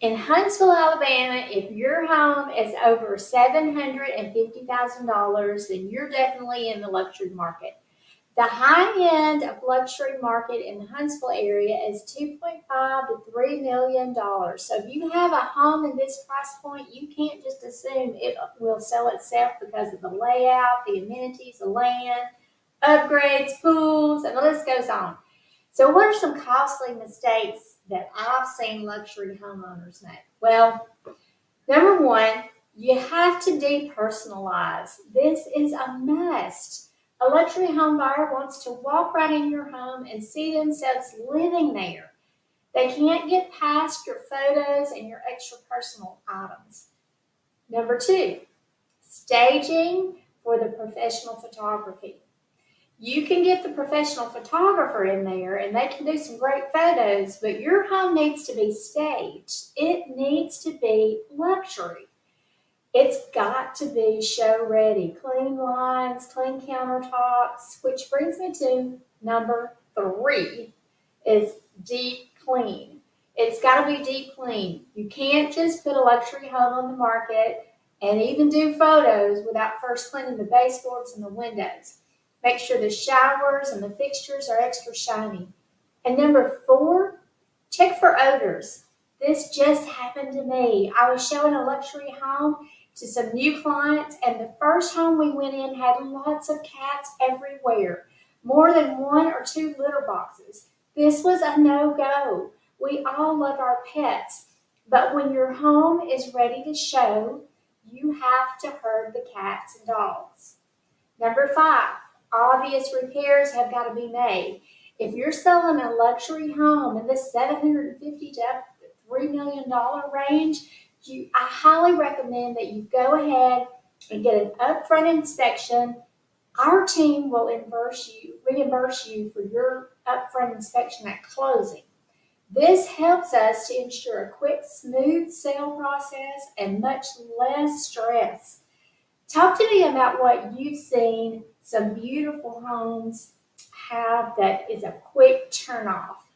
In Huntsville, Alabama, if your home is over $750,000, then you're definitely in the luxury market. The high end of luxury market in the Huntsville area is $2.5 to $3 million. So if you have a home in this price point, you can't just assume it will sell itself because of the layout, the amenities, the land, upgrades, pools, and the list goes on. So what are some costly mistakes that I've seen luxury homeowners make? Well, number one, you have to depersonalize. This is a must. A luxury home buyer wants to walk right in your home and see themselves living there. They can't get past your photos and your extra personal items. Number two, staging for the professional photography. You can get the professional photographer in there and they can do some great photos, but your home needs to be staged. It needs to be luxury. It's got to be show ready. Clean lines, clean countertops, which brings me to number three is deep clean. It's got to be deep clean. You can't just put a luxury home on the market and even do photos without first cleaning the baseboards and the windows. Make sure the showers and the fixtures are extra shiny. And number four, check for odors. This just happened to me. I was showing a luxury home to some new clients, and the first home we went in had lots of cats everywhere, more than one or two litter boxes. This was a no-go. We all love our pets, but when your home is ready to show, you have to herd the cats and dogs. Number five, obvious repairs have got to be made. If you're selling a luxury home in the $750,000 to $3 million range, I highly recommend that you go ahead and get an upfront inspection. Our team will reimburse you for your upfront inspection at closing. This helps us to ensure a quick, smooth sale process and much less stress. Talk to me about what you've seen some beautiful homes have that is a quick turn off.